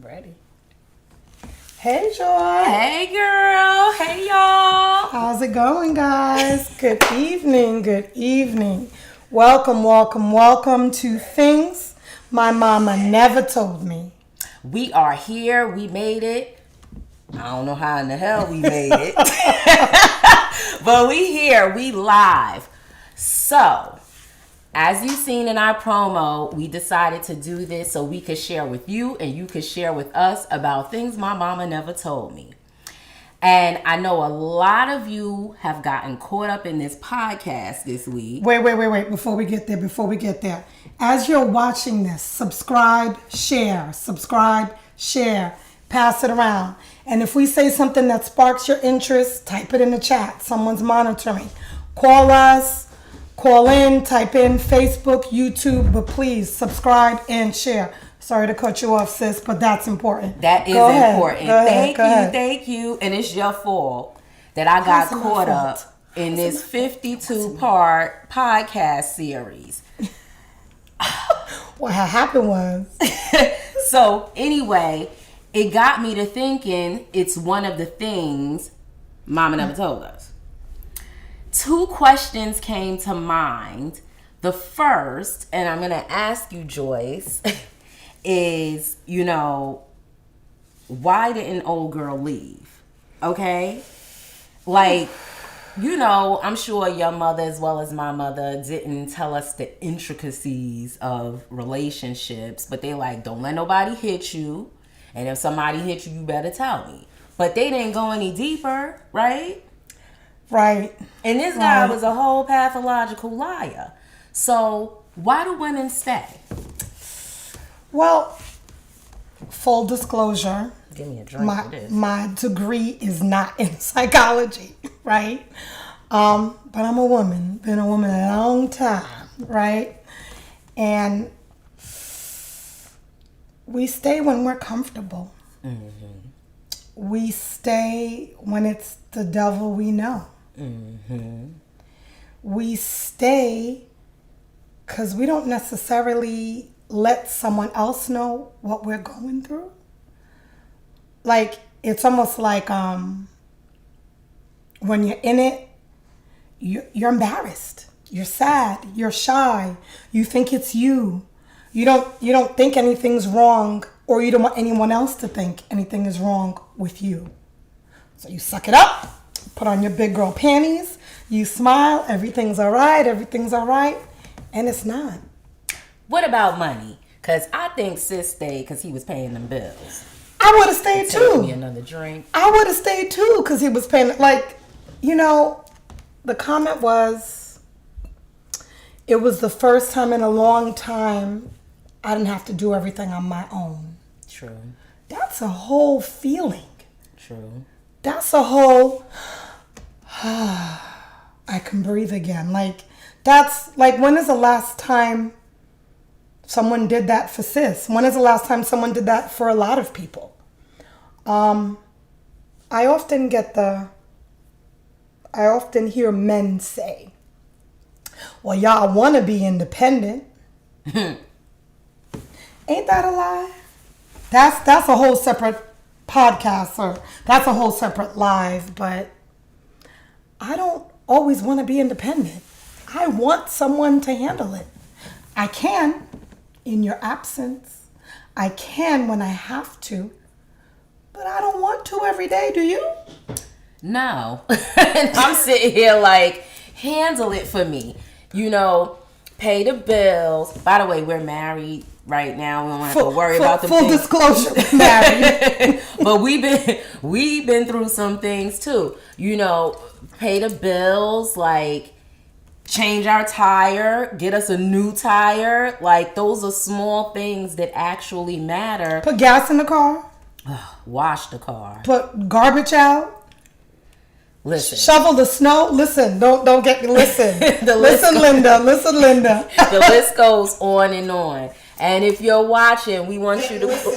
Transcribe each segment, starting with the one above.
Ready. Hey, Joy. Hey, girl. Hey, y'all. How's it going, guys? Good evening. Good evening. Welcome, welcome, welcome to Things My Mama Never Told Me. We are here. We made it. I don't know how in the hell we made it. But we here. We live. So, as you've seen in our promo, we decided to do this so we could share with you and you could share with us about things my mama never told me. And I know a lot of you have gotten caught up in this podcast this week. Wait. Before we get there. As you're watching this, subscribe, share, pass it around. And if we say something that sparks your interest, type it in the chat. Someone's monitoring. Call us. Call in, type in Facebook, YouTube, but please subscribe and share. Sorry to cut you off, sis, but that's important. That is important. Thank you. And it's your fault that I got caught up in this 52-part podcast series. What happened was... So, anyway, it got me to thinking it's one of the things Mama never told us. Two questions came to mind. The first, and I'm going to ask you, Joyce, is, why didn't old girl leave? Okay? Like, I'm sure your mother as well as my mother didn't tell us the intricacies of relationships, but they like, don't let nobody hit you. And if somebody hit you, you better tell me. But they didn't go any deeper, right? Right. And this guy was a whole pathological liar. So why do women stay? Well, full disclosure. Give me a drink for this. My degree is not in psychology, right? But I'm a woman. Been a woman a long time, right? And we stay when we're comfortable. Mm-hmm. We stay when it's the devil we know. Mm-hmm. We stay because we don't necessarily let someone else know what we're going through. Like, it's almost like when you're in it, you're embarrassed. You're sad. You're shy. You think it's you. You don't think anything's wrong, or you don't want anyone else to think anything is wrong with you. So you suck it up, put on your big girl panties, you smile, everything's all right, and it's not. What about money? Because I think sis stayed because he was paying them bills. I would have stayed too. Take me another drink. I would have stayed too because he was paying. Like, the comment was, it was the first time in a long time I didn't have to do everything on my own. True. That's a whole feeling. True. That's a whole, I can breathe again. Like, that's, like, when is the last time someone did that for sis? When is the last time someone did that for a lot of people? I often hear men say, well, y'all want to be independent. Ain't that a lie? That's a whole separate podcast, or that's a whole separate live, but I don't always want to be independent. I want someone to handle it. I can in your absence. I can when I have to, but I don't want to every day, do you? No. And I'm sitting here like, handle it for me. Pay the bills. By the way, we're married right now. We don't have to worry about the full disclosure, we're married. But we've been through some things too. Pay the bills, like change our tire, get us a new tire. Like, those are small things that actually matter. Put gas in the car. Wash the car. Put garbage out. Listen. Shovel the snow. Listen, don't get me. Listen. Listen, Linda. The list goes on and on. And if you're watching, we want you to... Listen,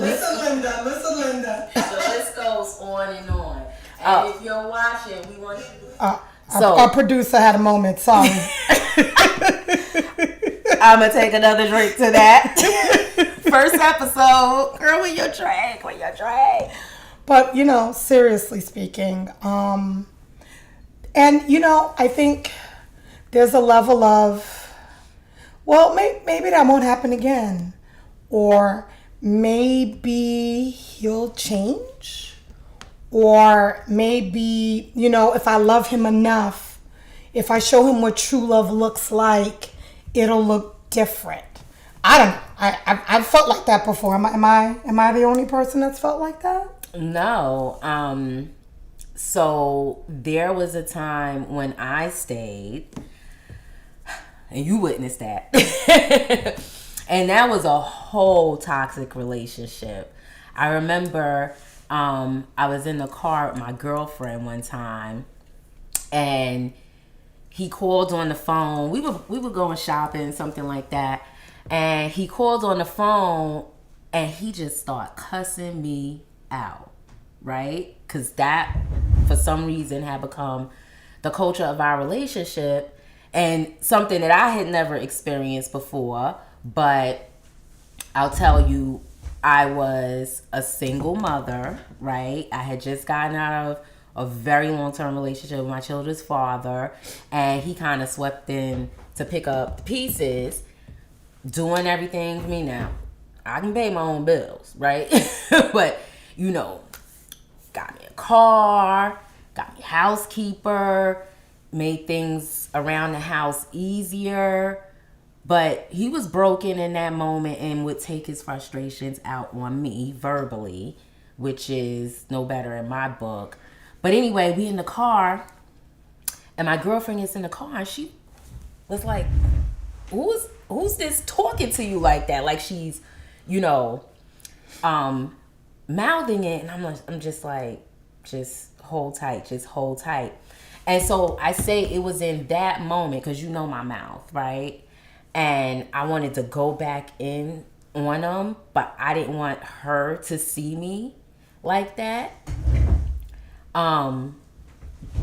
Linda. The list goes on and on. And if you're watching, we want you to... Our producer had a moment. Sorry. I'm going to take another drink to that. First episode. Girl, where your drink? Where your drink? But, you know, seriously speaking, and, you know, I think there's a level of, well, maybe that won't happen again. Or maybe he'll change. Or maybe, you know, if I love him enough, if I show him what true love looks like, it'll look different. I don't know. I've felt like that before. Am I the only person that's felt like that? No. So there was a time when I stayed, and you witnessed that. And that was a whole toxic relationship. I remember I was in the car with my girlfriend one time, and he called on the phone. We were going shopping, something like that. And he called on the phone, and he just started cussing me out, right? Because that, for some reason, had become the culture of our relationship, and something that I had never experienced before. But I'll tell you, I was a single mother, right? I had just gotten out of a very long-term relationship with my children's father, and he kind of swept in to pick up the pieces, doing everything for me. Now I can pay my own bills, right? But, you know, got me a car, got me a housekeeper, made things around the house easier. But he was broken in that moment and would take his frustrations out on me verbally, which is no better in my book. But anyway, we in the car, and my girlfriend is in the car, and she was like, who's this talking to you like that? Like she's, you know, mouthing it. And I'm just like, just hold tight, just hold tight. And so I say it was in that moment, because you know my mouth, right? And I wanted to go back in on him, but I didn't want her to see me like that. I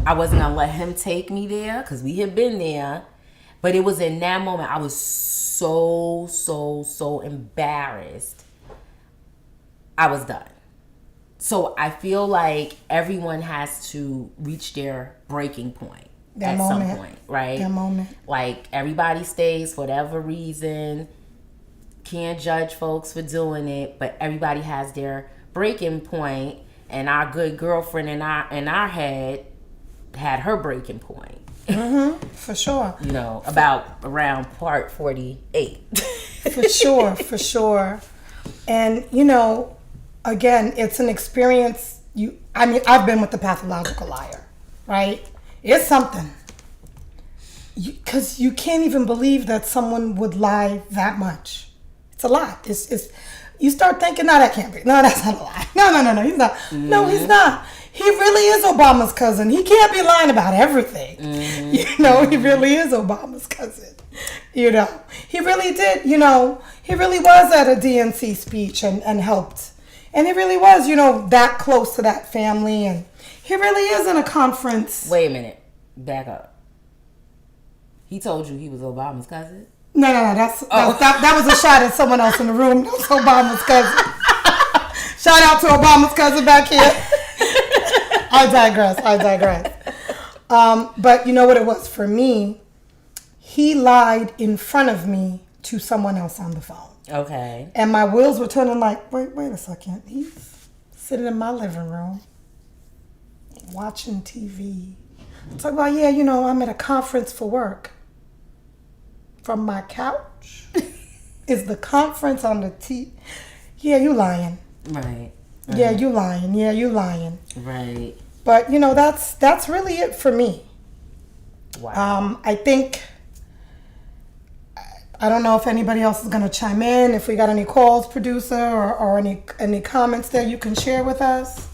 wasn't gonna let him take me there, because we had been there. But it was in that moment I was so embarrassed. I was done. So I feel like everyone has to reach their breaking point at some point, right? That moment. Like, everybody stays for whatever reason. Can't judge folks for doing it, but everybody has their breaking point. And our good girlfriend in our head had her breaking point. Mm-hmm, for sure. You know, about around part 48. For sure. And, you know, again, it's an experience. I've been with the pathological liar, right? It's something. Because you can't even believe that someone would lie that much. It's a lot. It's you start thinking, no, that can't be. No, that's not a lie. No, he's not. Mm-hmm. No, he's not. He really is Obama's cousin. He can't be lying about everything. Mm-hmm. You know, he really is Obama's cousin. You know, he really did, you know, he really was at a DNC speech and helped. And he really was, you know, that close to that family. And he really is in a conference. Wait a minute. Back up. He told you he was Obama's cousin? No. That was a shot at someone else in the room. That's Obama's cousin. Shout out to Obama's cousin back here. I digress. But you know what it was for me? He lied in front of me to someone else on the phone. Okay. And my wheels were turning like, wait a second. He's sitting in my living room watching TV. Talk about, yeah, you know, I'm at a conference for work. From my couch is the conference on the TV. Yeah, you lying. Right. Yeah, you lying. Right. But, you know, that's really it for me. Wow. I think, I don't know if anybody else is going to chime in, if we got any calls, producer, or any comments that you can share with us.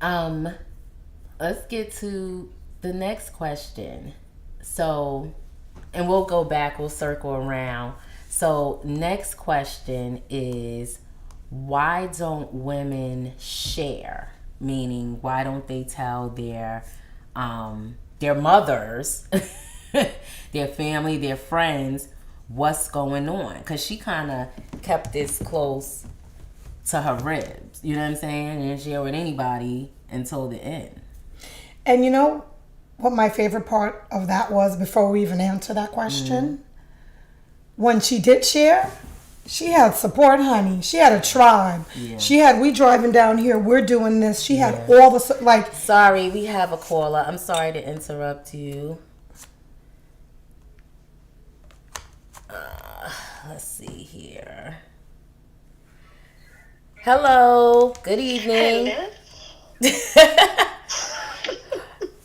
Let's get to the next question. So, and we'll go back, we'll circle around. So, next question is, why don't women share? Meaning, why don't they tell their mothers, their family, their friends, what's going on, because she kind of kept this close to her ribs. You know what I'm saying? And didn't share with anybody until the end. And you know what my favorite part of that was, before we even answer that question? When she did share, she had support, honey. She had a tribe. Yeah. We driving down here, we're doing this. She had all the, like. Sorry, we have a caller. I'm sorry to interrupt you. Let's see here. Hello. Good evening.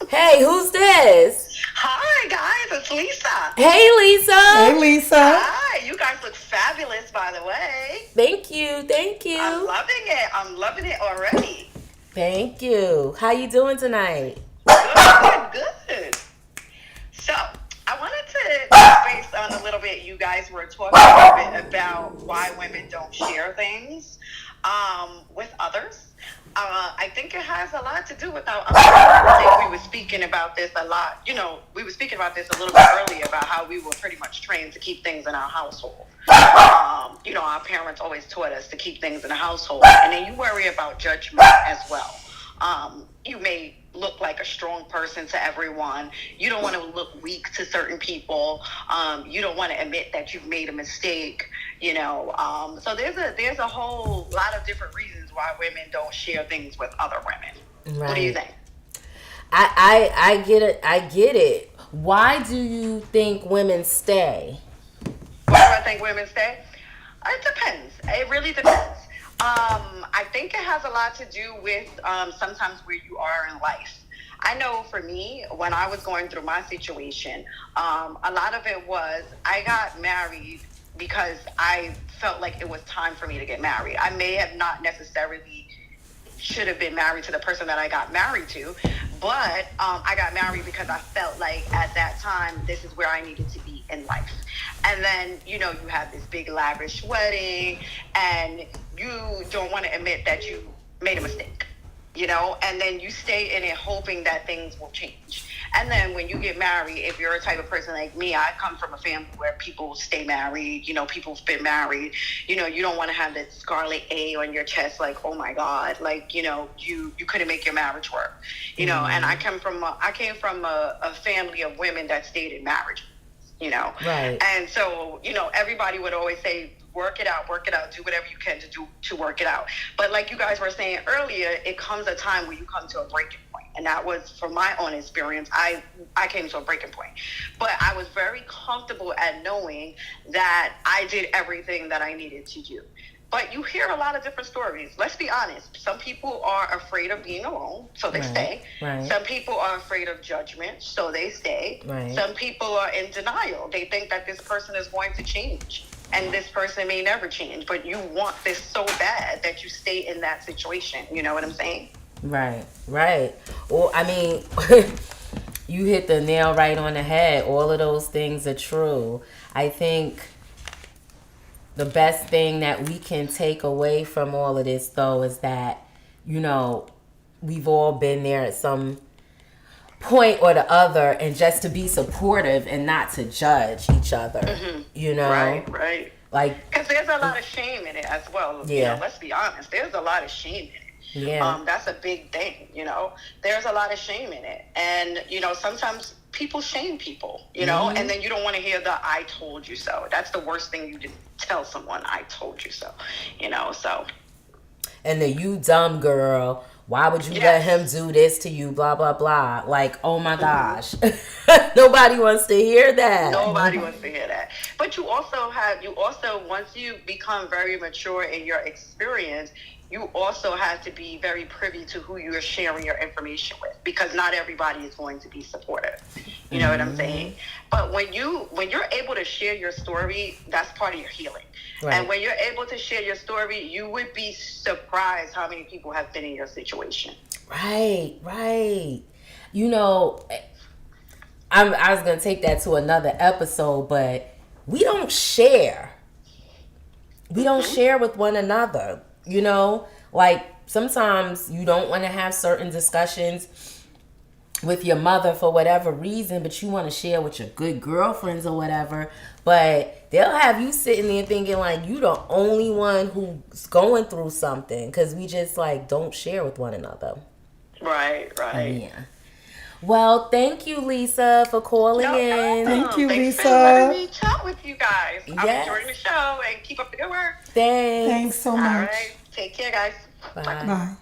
Hey, who's this? Hi, guys. It's Lisa. Hey, Lisa. Hey, Lisa. Hi. You guys look fabulous, by the way. Thank you. Thank you. I'm loving it. I'm loving it already. Thank you. How you doing tonight? Good. So, I wanted to touch base on a little bit. You guys were talking a bit about why women don't share things with others. I think it has a lot to do with our upbringing. We were speaking about this a lot. You know, we were speaking about this a little bit earlier about how we were pretty much trained to keep things in our household. You know, our parents always taught us to keep things in the household. And then you worry about judgment as well. You may look like a strong person to everyone. You don't want to look weak to certain people. You don't want to admit that you've made a mistake. You know, so there's a whole lot of different reasons why women don't share things with other women. Right. What do you think? I get it. I get it. Why do you think women stay? Why do I think women stay? It depends. It really depends. I think it has a lot to do with sometimes where you are in life. I know for me, when I was going through my situation, a lot of it was I got married because I felt like it was time for me to get married. I may have not necessarily should have been married to the person that I got married to, but I got married because I felt like at that time, this is where I needed to be in life. And then, you know, you have this big lavish wedding and you don't want to admit that you made a mistake, you know, and then you stay in it hoping that things will change. And then when you get married, if you're a type of person like me, I come from a family where people stay married, you know, people's been married, you know, you don't want to have that scarlet A on your chest, like, oh my God, like, you know, you couldn't make your marriage work, you know, and I came from a family of women that stayed in marriage, you know, right. And so, you know, everybody would always say, work it out, do whatever you can to work it out. But like you guys were saying earlier, it comes a time where you come to a breaking point. And that was, from my own experience, I came to a breaking point. But I was very comfortable at knowing that I did everything that I needed to do. But you hear a lot of different stories. Let's be honest. Some people are afraid of being alone, so they stay. Right. Some people are afraid of judgment, so they stay. Right. Some people are in denial. They think that this person is going to change. And this person may never change, but you want this so bad that you stay in that situation. You know what I'm saying? Right. Well, I mean, you hit the nail right on the head. All of those things are true. I think the best thing that we can take away from all of this, though, is that, you know, we've all been there at some point or the other, and just to be supportive and not to judge each other, you know? Right. Like, because there's a lot of shame in it as well. Yeah. You know, let's be honest. There's a lot of shame in it. Yeah. That's a big thing, you know. There's a lot of shame in it. And, you know, sometimes people shame people, you know, and then you don't want to hear the I told you so. That's the worst thing you can tell someone, I told you so, you know, so. And the you dumb girl, why would you let him do this to you, blah, blah, blah. Like, oh my gosh. Nobody wants to hear that. Nobody wants to hear that. But you also, once you become very mature in your experience, you also have to be very privy to who you're sharing your information with, because not everybody is going to be supportive. You know what I'm saying? But when you're able to share your story, that's part of your healing. Right. And when you're able to share your story, you would be surprised how many people have been in your situation. Right. You know, I was going to take that to another episode, but we don't share. We don't share with one another. You know, like sometimes you don't want to have certain discussions with your mother for whatever reason, but you want to share with your good girlfriends or whatever, but they'll have you sitting there thinking like you the only one who's going through something because we just like don't share with one another. Right. Yeah. Well, thank you, Lisa, for calling in. Thank you, Thanks Lisa. for letting me chat with you guys. I'm Yes. enjoying the show and keep up the good work. Thanks. so All much. right. Take care, guys. Bye.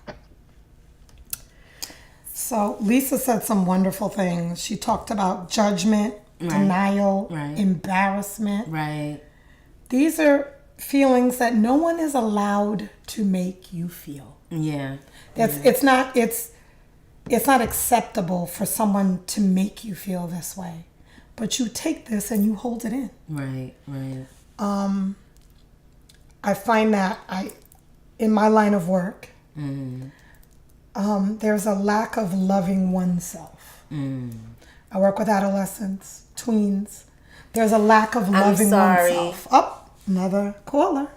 So Lisa said some wonderful things. She talked about judgment, denial, embarrassment. Right. These are feelings that no one is allowed to make you feel. Yeah. It's not acceptable for someone to make you feel this way. But you take this and you hold it in. Right. I find that in my line of work, there's a lack of loving oneself. I work with adolescents, tweens. There's a lack of loving oneself. Oh, another caller.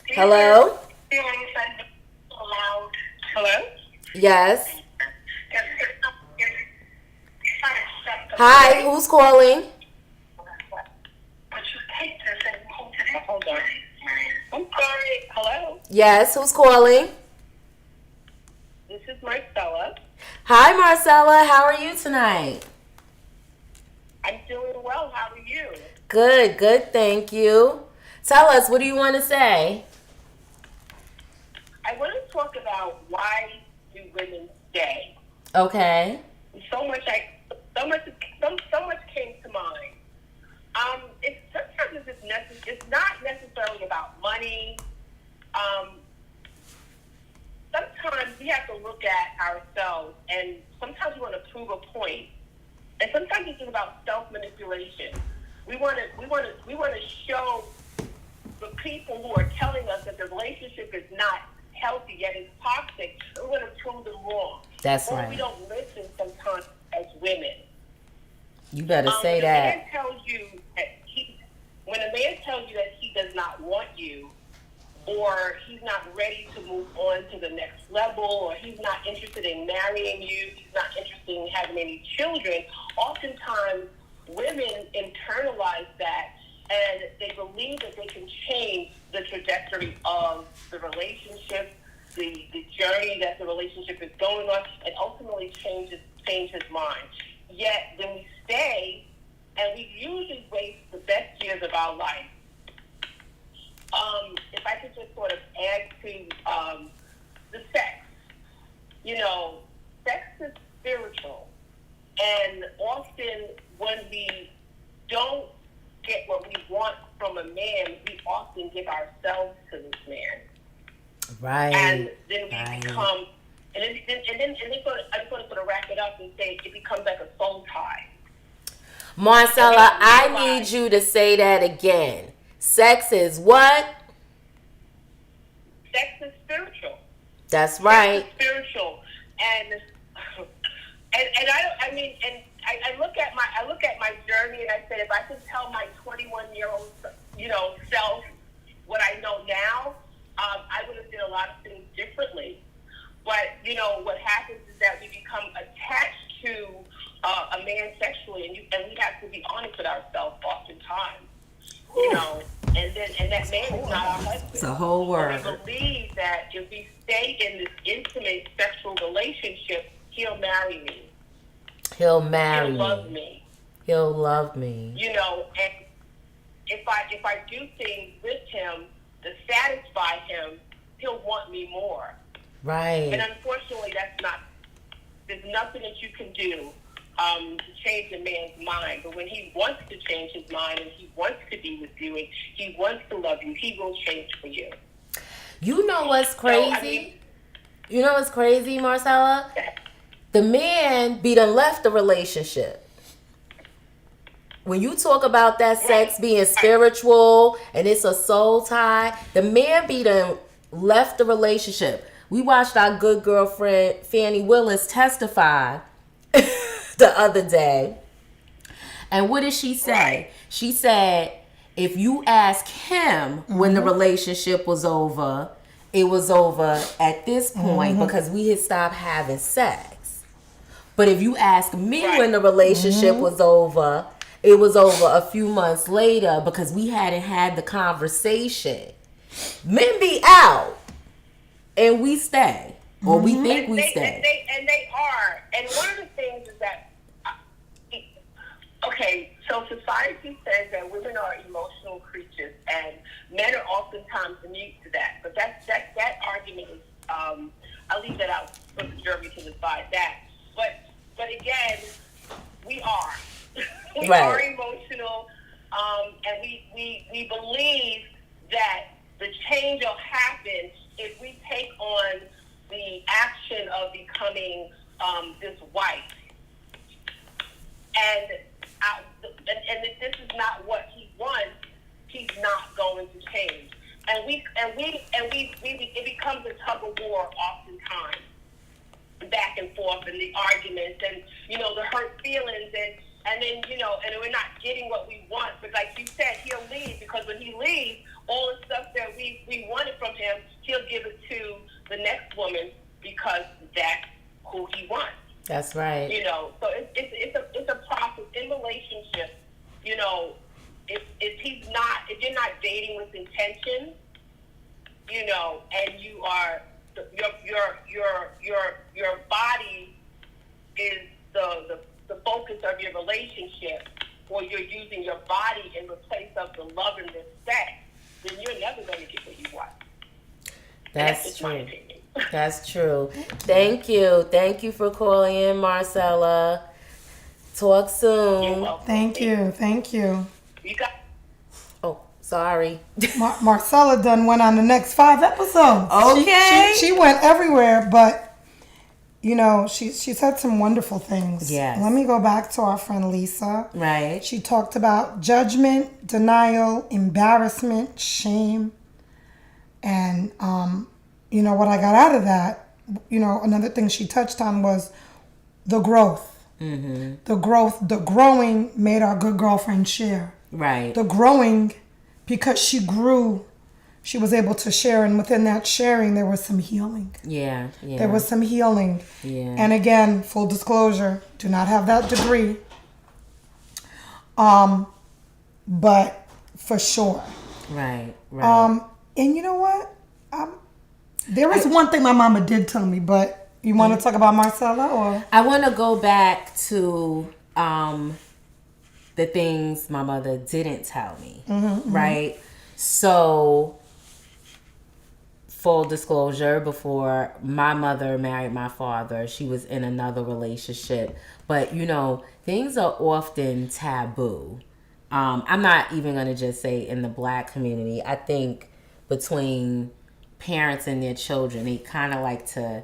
Hello? Hello? Yes. Hi, who's calling? Hold on. I'm sorry. Hello? Yes, who's calling? This is Marcella. Hi, Marcella. How are you tonight? I'm doing well. How are you? Good, thank you. Tell us, what do you want to say? I want to talk about why do women stay. Okay. So much came to mind. It's not necessarily about money. Sometimes we have to look at ourselves, and sometimes we want to prove a point, and sometimes it's just about self manipulation. We want to show the people who are telling us that the relationship is not healthy yet it's toxic. We're going to prove them wrong. That's or right. we don't listen sometimes as women. You better say that. When a man tells you that he does not want you, or he's not ready to move on to the next level, or he's not interested in marrying you, he's not interested in having any children, oftentimes women internalize that and they believe that they can change the trajectory of the relationship, the journey that the relationship is going on, and ultimately change his mind. Yet then we stay, and we usually waste the best years of our life. If I could just sort of add to the sex, sex is spiritual, and often when we don't get what we want from a man, we often give ourselves to this man. Right. And then we become, and then I just want to sort of wrap it up and say it becomes like a soul tie. Marcella, I need you to say that again. Sex is what? Sex is spiritual. That's right. Sex is spiritual, and I look at my journey, and I said, if I could tell my 21-year-old, self what I know now, I would have done a lot of things differently. But what happens is that we become attached to a man sexually, and we have to be honest with ourselves oftentimes. And that man is not our husband. It's a whole word. We believe that if we stay in this intimate sexual relationship, he'll marry me. He'll marry He'll love me. He'll love me. And if I do things with him to satisfy him, he'll want me more. Right. And unfortunately, there's nothing that you can do to change a man's mind. But when he wants to change his mind and he wants to be with you and he wants to love you, he will change for you. You know what's crazy? You know what's crazy, Marcella? The man done left the relationship. When you talk about that sex being spiritual and it's a soul tie, the man done left the relationship. We watched our good girlfriend Fannie Willis testify the other day. And what did she say? Right. She said, if you ask him when the relationship was over, it was over at this point because we had stopped having sex. But if you ask me when the relationship was over, it was over a few months later because we hadn't had the conversation. Men be out and we stay. Or we think we stay. And they are. And one of the things is that, okay, so society says that women are emotional creatures and men are oftentimes mute to that. But that argument is, I'll leave that out for the jury to decide that. But again, we are. We are emotional, and we believe that the change will happen if we take on the action of becoming this wife. And if this is not what he wants, he's not going to change. And it becomes a tug of war oftentimes, back and forth, and the arguments, and the hurt feelings, and then and we're not getting what we want. But like you said, he'll leave, because when he leaves, all the stuff that we wanted from him, he'll give it to the next woman because that's who he wants. That's right. So it's a process in relationship. If you're not dating with intention, and you are your body is the focus of your relationship, or you're using your body in the place of the love and respect, then you're never going to get what you want. That's true. my opinion. That's true. Thank you for calling in, Marcella. Talk soon. You're welcome. Thank you. You got. Oh, sorry. Marcella done went on the next 5 episodes. Okay. She went everywhere, but she said some wonderful things. Yes. Let me go back to our friend Lisa. Right. She talked about judgment, denial, embarrassment, shame. And, what I got out of that, another thing she touched on was the growth. Mm-hmm. The growing made our good girlfriend share. Right. The growing, because she grew, she was able to share, and within that sharing, there was some healing. Yeah. There was some healing. Yeah. And again, full disclosure, do not have that degree. But for sure. Right. And you know what? There is one thing my mama did tell me, but you want to talk about Marcella, or? I want to go back to the things my mother didn't tell me, right? So, full disclosure, before my mother married my father, she was in another relationship. But, things are often taboo. I'm not even going to just say in the Black community. I think between parents and their children, they kind of like to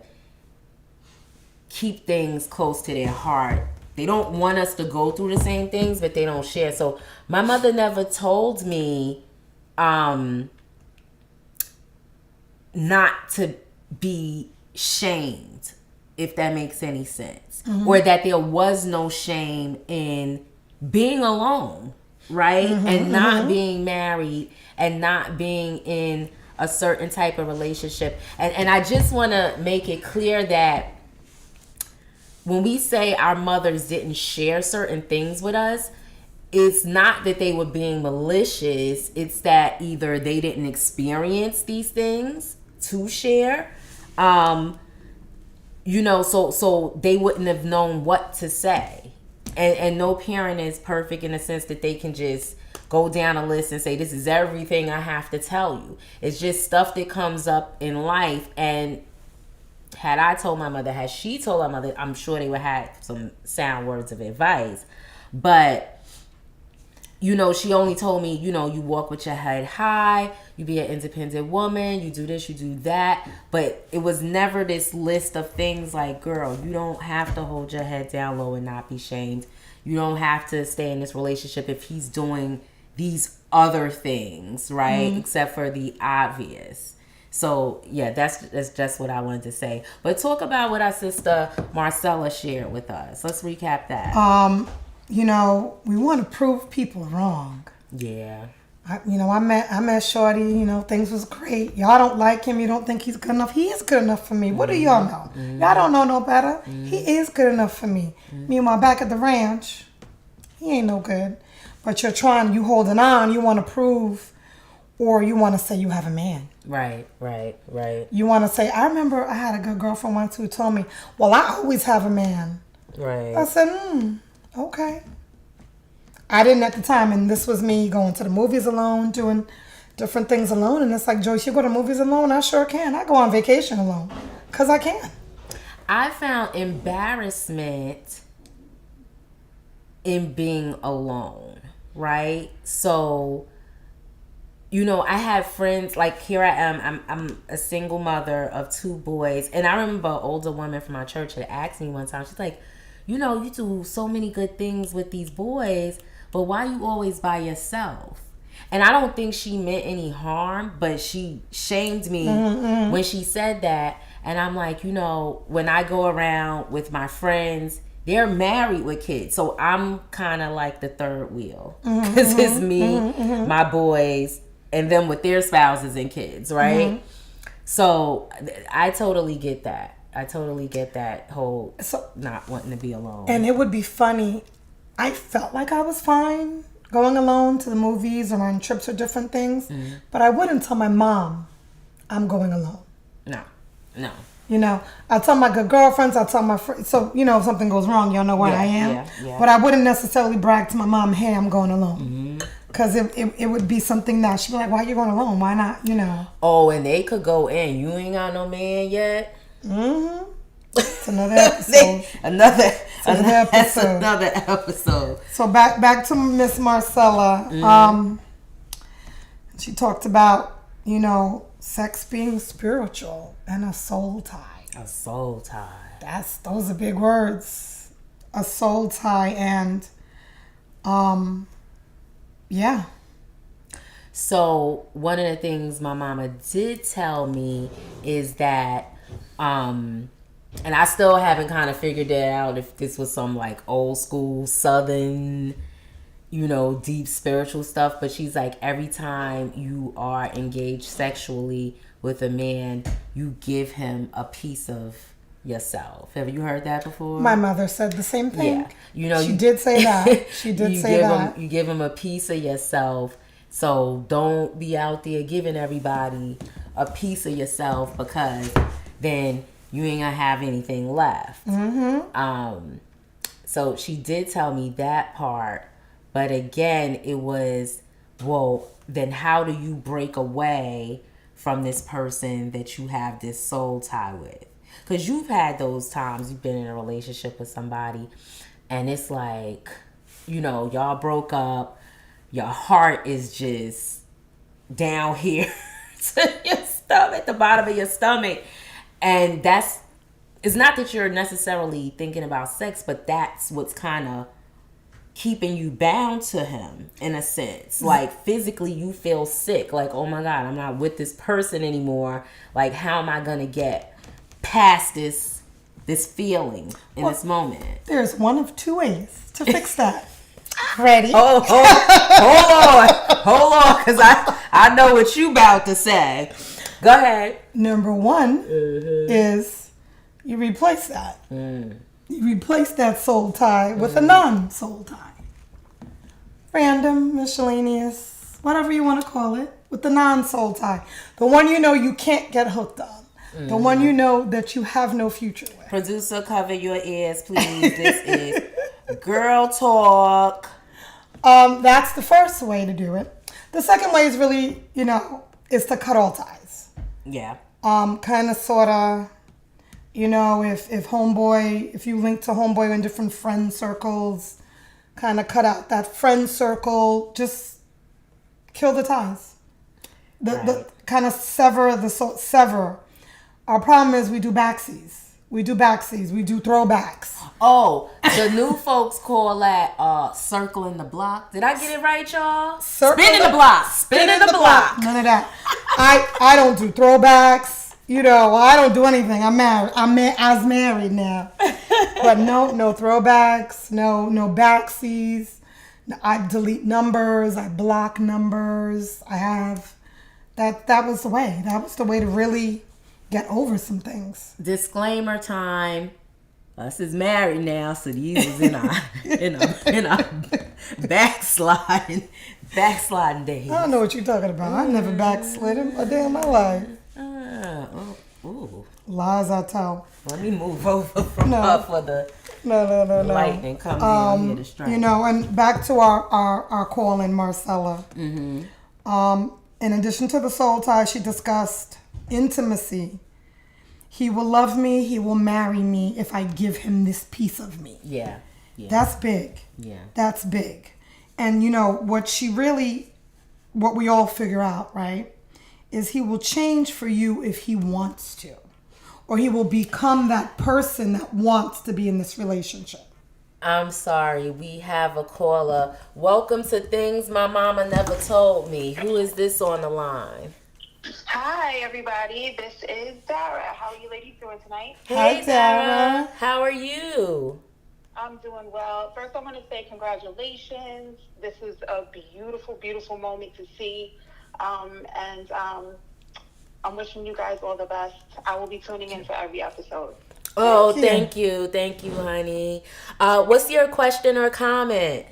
keep things close to their heart. They don't want us to go through the same things, but they don't share. So my mother never told me not to be shamed, if that makes any sense. Mm-hmm. Or that there was no shame in being alone, right? Mm-hmm, and not being married and not being in a certain type of relationship. And I just want to make it clear that when we say our mothers didn't share certain things with us, it's not that they were being malicious. It's that either they didn't experience these things to share, so they wouldn't have known what to say. And no parent is perfect in the sense that they can just go down a list and say, this is everything I have to tell you. It's just stuff that comes up in life. And had she told her mother, I'm sure they would have some sound words of advice. But, she only told me, you walk with your head high, you be an independent woman, you do this, you do that. But it was never this list of things like, girl, you don't have to hold your head down low and not be shamed. You don't have to stay in this relationship if he's doing these other things, right? Mm-hmm. Except for the obvious. So, yeah, that's just what I wanted to say. But talk about what our sister Marcella shared with us. Let's recap that. We want to prove people wrong. Yeah. I met Shorty. Things was great. Y'all don't like him. You don't think he's good enough. He is good enough for me. What do y'all know? Y'all don't know no better. He is good enough for me. Meanwhile, back at the ranch, he ain't no good. But you holding on. You want to prove, or you want to say you have a man. Right. You want to say, I remember I had a good girlfriend once who told me, well, I always have a man. Right. I said, okay. I didn't at the time, and this was me going to the movies alone, doing different things alone, and it's like, Joyce, you go to movies alone? I sure can. I go on vacation alone, because I can. I found embarrassment in being alone, right? So, I have friends, like here I am, I'm a single mother of 2 boys, and I remember an older woman from my church had asked me one time, she's like, you do so many good things with these boys, but why you always by yourself? And I don't think she meant any harm, but she shamed me when she said that. And I'm like, when I go around with my friends, they're married with kids. So I'm kind of like the third wheel. Because it's me, my boys, and them with their spouses and kids, right? So I totally get that. I totally get that whole not wanting to be alone. And it would be funny. I felt like I was fine going alone to the movies or on trips or different things. But I wouldn't tell my mom I'm going alone. No. I tell my good girlfriends, I tell my friends. So, if something goes wrong, y'all know where I am. Yeah. But I wouldn't necessarily brag to my mom, hey, I'm going alone. Because it would be something that she'd be like, why are you going alone? Why not, Oh, and they could go in. You ain't got no man yet? It's another episode. Another episode. So back to Miss Marcella. She talked about, sex being spiritual and a soul tie. A soul tie. Those are big words. A soul tie, and yeah. So one of the things my mama did tell me is that and I still haven't kind of figured it out if this was some like old school Southern, deep spiritual stuff. But she's like, every time you are engaged sexually with a man, you give him a piece of yourself. Have you heard that before? My mother said the same thing. Yeah. She did say that. She did say that. You give him a piece of yourself. So don't be out there giving everybody a piece of yourself, because then you ain't gonna have anything left. So she did tell me that part, but again, it was, well, then how do you break away from this person that you have this soul tie with? Because you've had those times you've been in a relationship with somebody, and it's like, y'all broke up, your heart is just down here to your stomach, the bottom of your stomach. And it's not that you're necessarily thinking about sex, but that's what's kind of keeping you bound to him in a sense. Like physically you feel sick. Like, oh my God, I'm not with this person anymore. Like, how am I going to get past this feeling in this moment? There's one of 2 ways to fix that. Ready? Hold on, because I know what you about to say. Go ahead. Number 1 is you replace that. You replace that soul tie with a non-soul tie. Random, miscellaneous, whatever you want to call it, with the non-soul tie. The one you can't get hooked on. The one that you have no future with. Producer, cover your ears, please. This is girl talk. That's the first way to do it. The second way is really, is to cut all ties. Yeah. Kind of, sort of, if you link to homeboy in different friend circles, kind of cut out that friend circle, just kill the ties. The kind of sever. Our problem is we do backsies. We do throwbacks. Oh, the new folks call that circling the block. Did I get it right, y'all? Spinning the block. None of that. I don't do throwbacks. I don't do anything. I'm married. I was married now. But no throwbacks. No backsies. I delete numbers. I block numbers. I have that was the way. That was the way to really get over some things. Disclaimer time. Us is married now, so these is in our backsliding days. I don't know what you're talking about. I never backslid a day in my life. Ooh. Lies I tell. Let me move over from up for the No. lightning comes down here to strike. You know, and back to our call in Marcella. Mm-hmm. In addition to the soul tie, she discussed intimacy. He will love me. He will marry me if I give him this piece of me. Yeah. That's big. Yeah. That's big. And, you know, what we all figure out, right, is he will change for you if he wants to. Or he will become that person that wants to be in this relationship. I'm sorry. We have a caller. Welcome to Things My Mama Never Told Me. Who is this on the line? Hi, everybody. This is Dara. How are you ladies doing tonight? Hey, Dara. How are you? I'm doing well. First, I want to say congratulations. This is a beautiful, beautiful moment to see. And I'm wishing you guys all the best. I will be tuning in for every episode. Oh, thank you. Thank you, honey. What's your question or comment?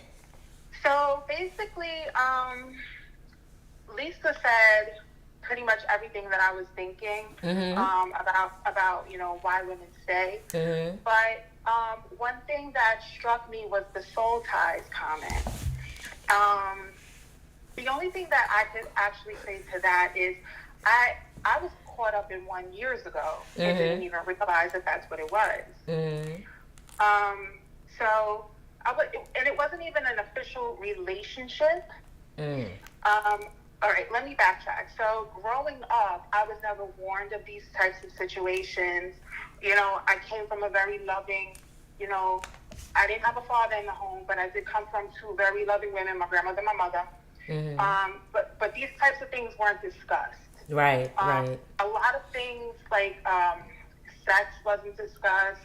So, basically, Lisa said pretty much everything that I was thinking about you know, why women stay. Mm-hmm. But one thing that struck me was the soul ties comment. The only thing that I could actually say to that is I was caught up in one years ago and didn't even realize that that's what it was. Mm-hmm. So and it wasn't even an official relationship. All right, let me backtrack. So growing up, I was never warned of these types of situations. You know, I came from a very loving, you know, I didn't have a father in the home, but I did come from two very loving women, my grandmother and my mother. Mm-hmm. But these types of things weren't discussed. Right. A lot of things like sex wasn't discussed.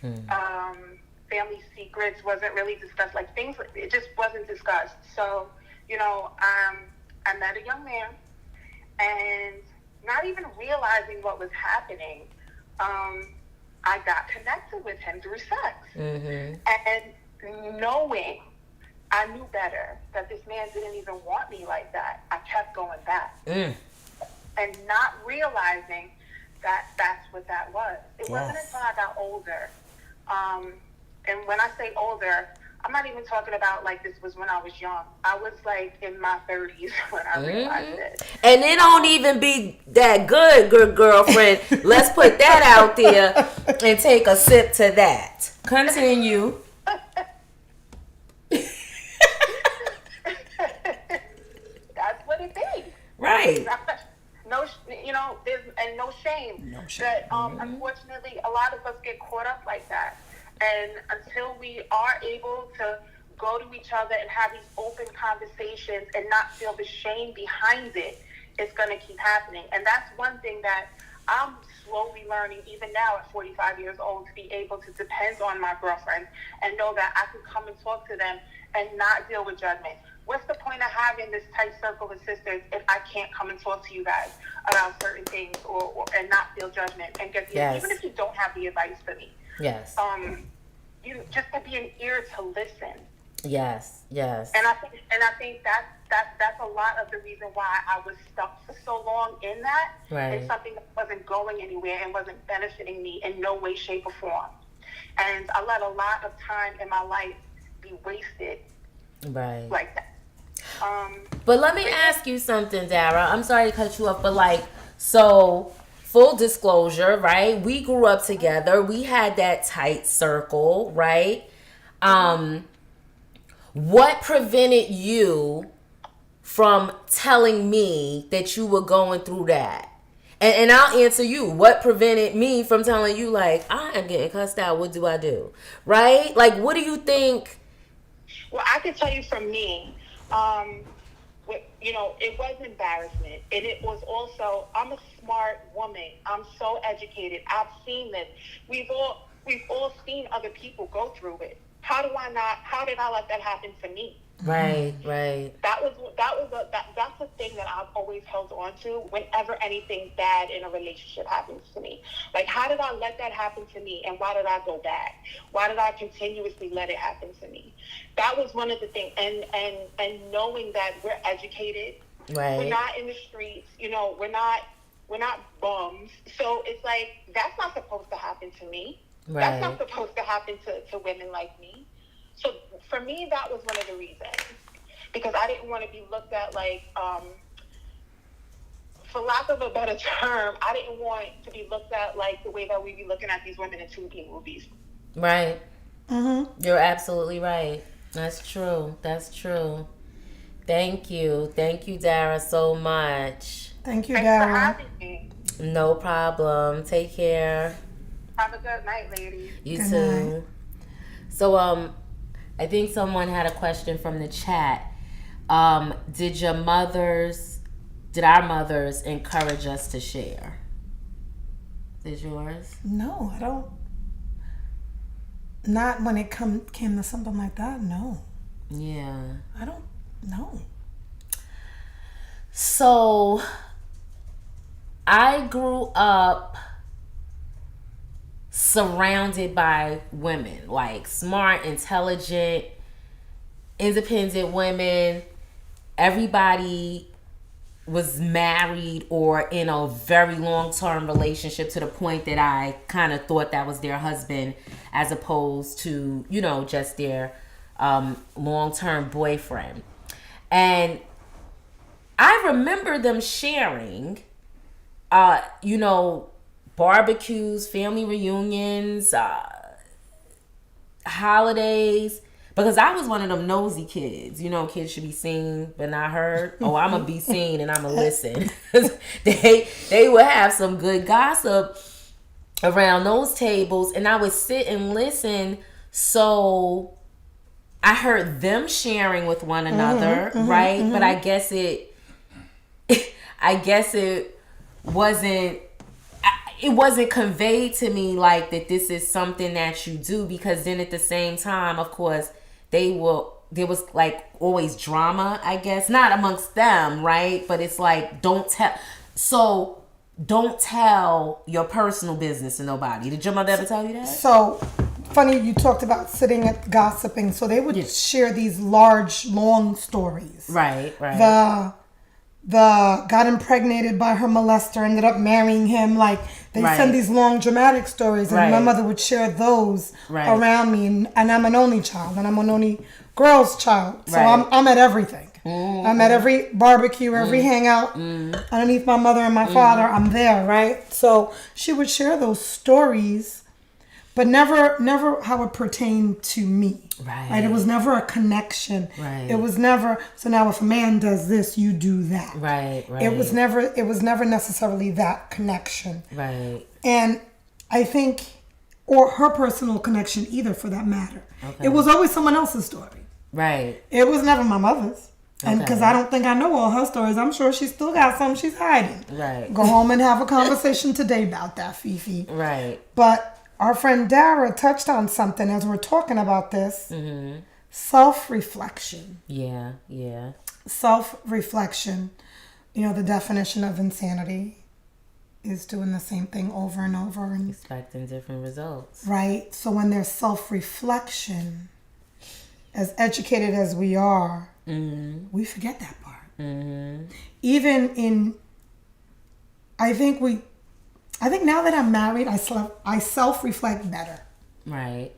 Family secrets wasn't really discussed. Like things, it just wasn't discussed. So, you know, I met a young man, and not even realizing what was happening, I got connected with him through sex. Mm-hmm. And knowing, I knew better, that this man didn't even want me like that, I kept going back. And not realizing that that's what that was. It wasn't until I got older. And when I say older, I'm not even talking about like this was when I was young. I was like in my 30s when I realized it. And it don't even be that good girlfriend. Let's put that out there and take a sip to that. Continue. That's what it is. Right. No, you know, there's no shame. No shame. That unfortunately, a lot of us get caught up like that. And until we are able to go to each other and have these open conversations and not feel the shame behind it, it's going to keep happening. And that's one thing that I'm slowly learning, even now at 45 years old, to be able to depend on my girlfriends and know that I can come and talk to them and not deal with judgment. What's the point of having this tight circle of sisters if I can't come and talk to you guys about certain things and not feel judgment and get the even if you don't have the advice for me. Yes. You just to be an ear to listen. Yes. And I think that's a lot of the reason why I was stuck for so long in that. Right. In something that wasn't going anywhere and wasn't benefiting me in no way, shape, or form. And I let a lot of time in my life be wasted. Right. Like that. But let me ask you something, Dara. I'm sorry to cut you off, but like, so full disclosure, right? We grew up together. We had that tight circle, right? What prevented you from telling me that you were going through that? And I'll answer you. What prevented me from telling you, like, I am getting cussed out. What do I do? Right? Like, what do you think? Well, I can tell you from me, you know, it was embarrassment. And it was also, I'm a smart woman. I'm so educated. I've seen this. We've all seen other people go through it. How did I let that happen to me? Right, right. That's the thing that I've always held on to whenever anything bad in a relationship happens to me. Like, how did I let that happen to me, and why did I go back? Why did I continuously let it happen to me? That was one of the things, and knowing that we're educated, Right. we're not in the streets, you know, we're not bums. So it's like, that's not supposed to happen to me. Right. That's not supposed to happen to women like me. So for me, that was one of the reasons, because I didn't want to be looked at like, for lack of a better term, I didn't want to be looked at like the way that we be looking at these women in 2D movies. Right. Mm-hmm. You're absolutely right. That's true. That's true. Thank you, Dara, so much. Thank you, Thanks for Dara. having me. No problem. Take care. Have a good night, ladies. You Good too. night. So I think someone had a question from the chat. Did our mothers encourage us to share? Is yours? No, I don't. Not when it came to something like that. No, Yeah. I don't. No. So I grew up surrounded by women, like smart, intelligent, independent women. Everybody was married or in a very long-term relationship, to the point that I kind of thought that was their husband, as opposed to, you know, just their long-term boyfriend. And I remember them sharing, you know, barbecues, family reunions, holidays, because I was one of them nosy kids. You know, kids should be seen but not heard. Oh, I'm gonna be seen and I'm gonna listen. They would have some good gossip around those tables, and I would sit and listen. So I heard them sharing with one another, right? But I guess it wasn't conveyed to me like that this is something that you do, because then at the same time, of course, there was like always drama, I guess, not amongst them, right? But it's like, don't tell your personal business to nobody. Did your mother ever tell you that? So funny you talked about sitting at gossiping. So they would share these large, long stories. Right. The got impregnated by her molester, ended up marrying him. Like, they send these long dramatic stories, and my mother would share those around me. And I'm an only child, and I'm an only girl's child, so I'm at everything. I'm at every barbecue, every hangout. Underneath my mother and my father, I'm there, right? So she would share those stories, but never how it pertained to me. Right? It was never a connection. Right. It was never, so now if a man does this, you do that. Right. It was never necessarily that connection. Right. And I think, or her personal connection either, for that matter. Okay. It was always someone else's story. Right. It was never my mother's. And because I don't think I know all her stories, I'm sure she still got some she's hiding. Right. Go home and have a conversation today about that, Fifi. Right. But our friend Dara touched on something as we're talking about this. Mm-hmm. Self-reflection. Yeah. Self-reflection. You know, the definition of insanity is doing the same thing over and over. And expecting different results. Right. So when there's self-reflection, as educated as we are, we forget that part. Even in, I think now that I'm married, I self-reflect better. Right.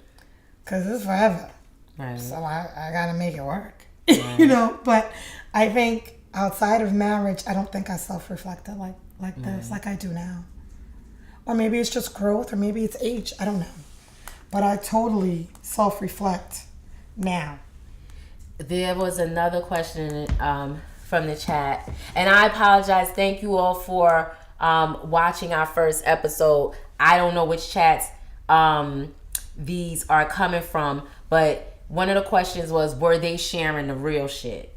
Because it's forever. Right. So I got to make it work. Right. You know, but I think outside of marriage, I don't think I self-reflected like this, like I do now. Or maybe it's just growth, or maybe it's age. I don't know. But I totally self-reflect now. There was another question from the chat, and I apologize. Thank you all for watching our first episode. I don't know which chats these are coming from, but one of the questions was, were they sharing the real shit?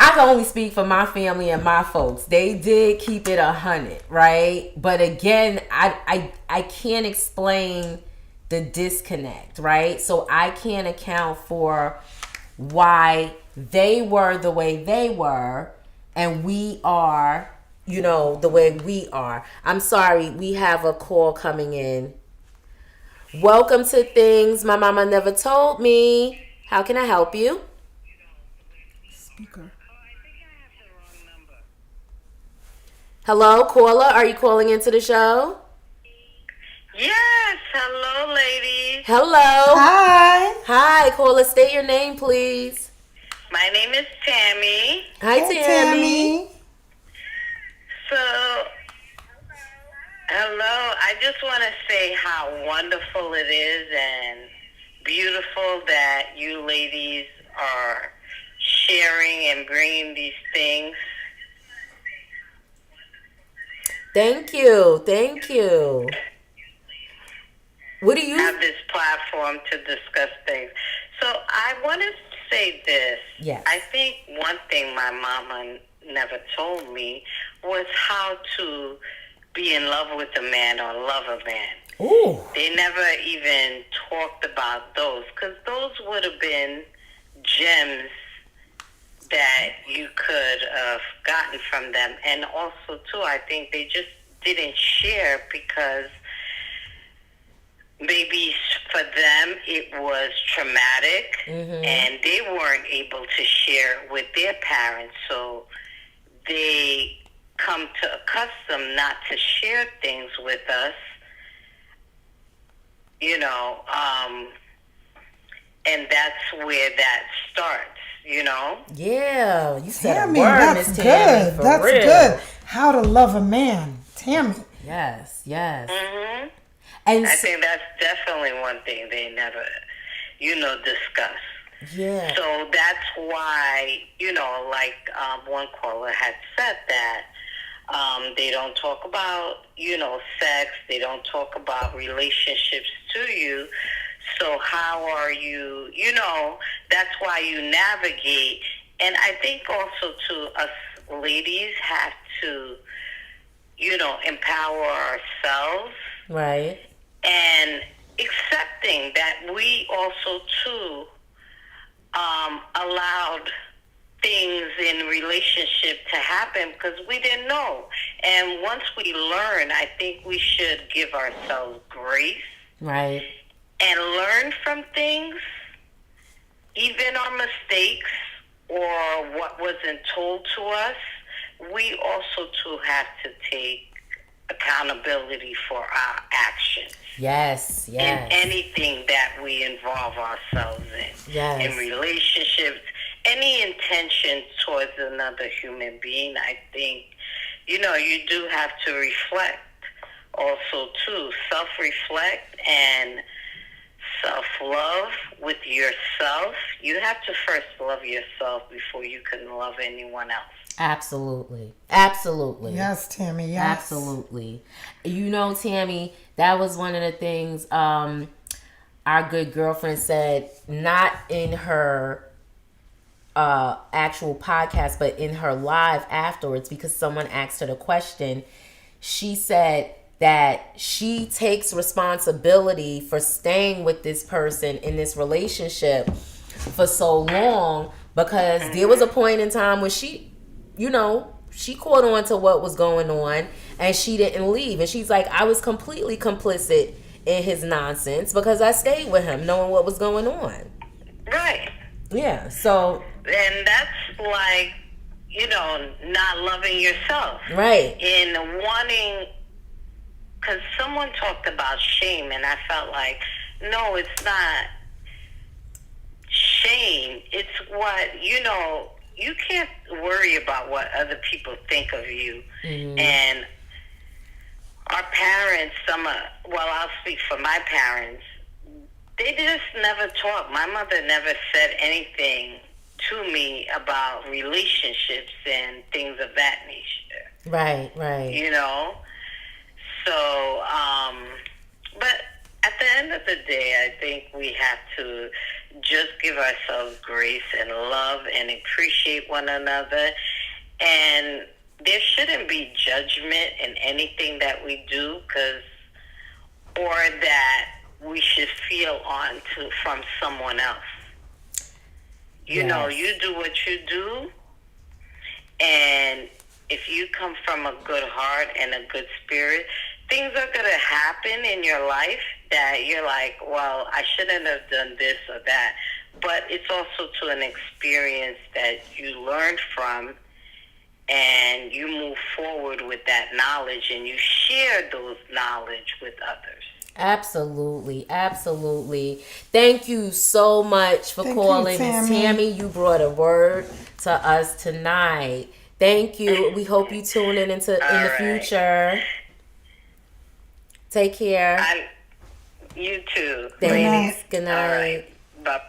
I can only speak for my family and my folks. They did keep it 100, right? But again, I can't explain the disconnect, right? So I can't account for why they were the way they were and we are, the way we are. I'm sorry, we have a call coming in. Welcome to Things My Mama Never Told Me. How can I help you? Speaker. Hello, caller. Are you calling into the show? Yes, hello, ladies. Hello. Hi. Hi, caller. State your name, please. My name is Tammy. Hi, Hey, Tammy. So, hello. I just want to say how wonderful it is and beautiful that you ladies are sharing and bringing these things. Thank you. Thank you. What do you have this platform to discuss things. So I want to say this. Yes. I think one thing my mama never told me was how to be in love with a man or love a man. Ooh. They never even talked about those because those would have been gems that you could have gotten from them. And also, too, I think they just didn't share because maybe for them it was traumatic and they weren't able to share with their parents. So they come to accustom not to share things with us, and that's where that starts, Yeah, you said Tammy, a word, that's Miss Tammy. good. For That's real. good. How to love a man. Tammy. Yes, yes. Mm-hmm. And I think that's definitely one thing they never, discuss. yeah. So that's why, like one caller had said that they don't talk about, sex. They don't talk about relationships to you. So how are you, that's why you navigate. And I think also to us ladies have to, empower ourselves. Right. And accepting that we also, too, allowed things in relationship to happen because we didn't know. And once we learn, I think we should give ourselves grace. Right. And learn from things, even our mistakes or what wasn't told to us. We also, too, have to take accountability for our actions. Yes, yes. In anything that we involve ourselves in. Yes. In relationships, any intention towards another human being, I think, you do have to reflect also, too. Self-reflect and self-love with yourself. You have to first love yourself before you can love anyone else. Absolutely. Absolutely. Yes, Tammy. Yes. Absolutely. Tammy, that was one of the things our good girlfriend said, not in her actual podcast, but in her live afterwards, because someone asked her the question. She said that she takes responsibility for staying with this person in this relationship for so long because there was a point in time when she caught on to what was going on and she didn't leave. And she's like, I was completely complicit in his nonsense because I stayed with him knowing what was going on. Right. Yeah, so. And that's like, not loving yourself. Right. In wanting, because someone talked about shame and I felt like, no, it's not shame. It's what, you can't worry about what other people think of you. Mm-hmm. And our parents, I'll speak for my parents, they just never talked. My mother never said anything to me about relationships and things of that nature. Right, right. So, but at the end of the day, I think we have to just give ourselves grace and love and appreciate one another. And there shouldn't be judgment in anything that we do, or that we should feel on to from someone else. You know, you do what you do, and if you come from a good heart and a good spirit, things are going to happen in your life that you're like, well, I shouldn't have done this or that. But it's also to an experience that you learned from, and you move forward with that knowledge, and you share those knowledge with others. Absolutely, absolutely. Thank you so much for calling, Miss Tammy. You brought a word to us tonight. Thank you. We hope you tune in the future. Take care. You too. Thanks. Good night. All right. Bye.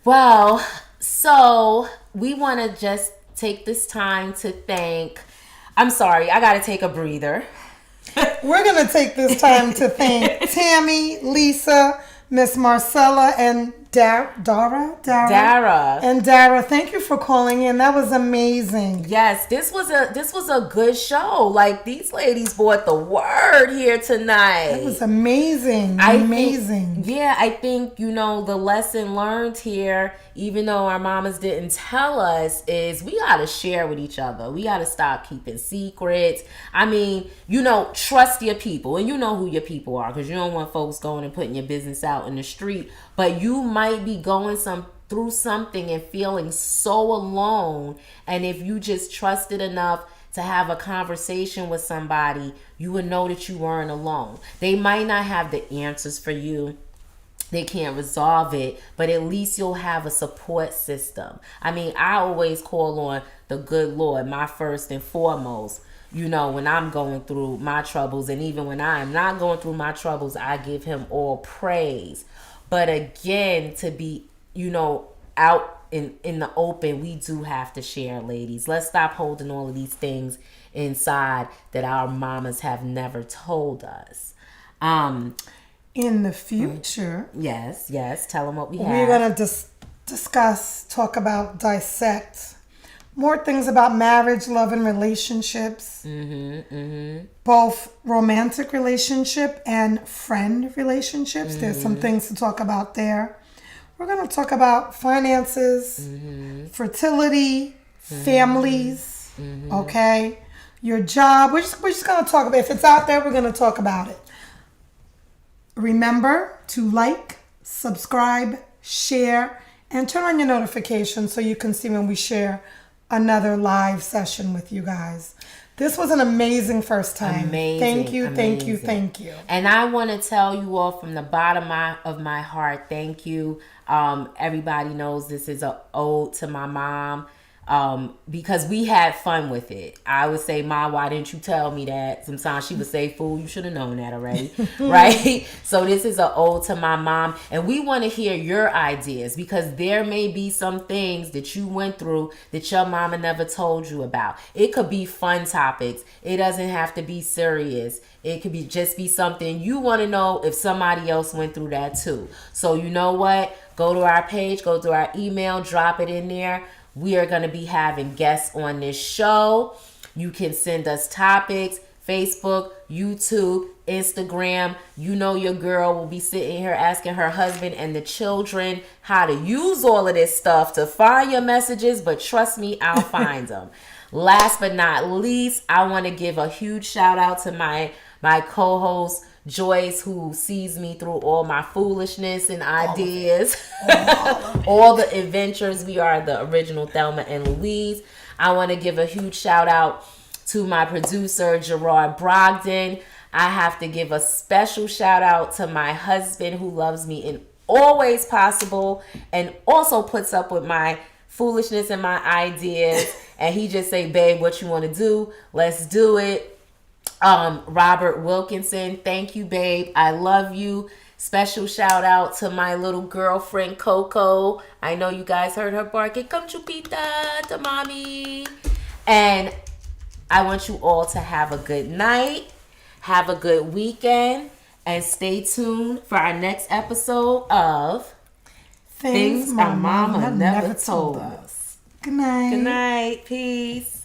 Well, so we want to just take this time to thank. I'm sorry, I got to take a breather. We're going to take this time to thank Tammy, Lisa, Miss Marcella, and Dara. And Dara, thank you for calling in. That was amazing. Yes, this was a good show. Like, these ladies brought the word here tonight. It was amazing. I think, you know, the lesson learned here, even though our mamas didn't tell us, is we got to share with each other. We got to stop keeping secrets. I mean, you know, trust your people. And you know who your people are, because you don't want folks going and putting your business out in the street. But you might be going through something and feeling so alone. And if you just trusted enough to have a conversation with somebody, you would know that you weren't alone. They might not have the answers for you. They can't resolve it, but at least you'll have a support system. I mean, I always call on the good Lord, my first and foremost. You know, when I'm going through my troubles, and even when I am not going through my troubles, I give him all praise. But again, to be, you know, out in the open, we do have to share, ladies. Let's stop holding all of these things inside that our mamas have never told us. In the future, yes, tell them what we have. We're going to talk about, dissect more things about marriage, love, and relationships. Both romantic relationship and friend relationships. There's some things to talk about there. We're going to talk about finances, fertility, families, okay? Your job. We're just going to talk about it. If it's out there, we're going to talk about it. Remember to like, subscribe, share, and turn on your notifications so you can see when we share another live session with you guys. This was an amazing first time. Thank you. And I want to tell you all from the bottom of my heart, thank you. Everybody knows this is an ode to my mom. Because we had fun with it. I would say, Ma, why didn't you tell me that? Sometimes she would say, fool, you should have known that already. Right? So this is an ode to my mom. And we want to hear your ideas, because there may be some things that you went through that your mama never told you about. It could be fun topics. It doesn't have to be serious. It could just be something you want to know if somebody else went through that too. So you know what? Go to our page, go to our email, drop it in there. We are going to be having guests on this show. You can send us topics, Facebook, YouTube, Instagram. You know your girl will be sitting here asking her husband and the children how to use all of this stuff to find your messages, but trust me, I'll find them. Last but not least, I want to give a huge shout out to my co-host, Joyce, who sees me through all my foolishness and ideas, all the adventures. We are the original Thelma and Louise. I want to give a huge shout out to my producer, Gerard Brogdon. I have to give a special shout out to my husband, who loves me in all ways possible and also puts up with my foolishness and my ideas. And he just say, babe, what you want to do? Let's do it. Robert Wilkinson, thank you, babe. I love you. Special shout out to my little girlfriend, Coco. I know you guys heard her barking, come chupita to mommy. And I want you all to have a good night, have a good weekend, and stay tuned for our next episode of Things My Mama Never Told Us. Good night. Good night. Peace.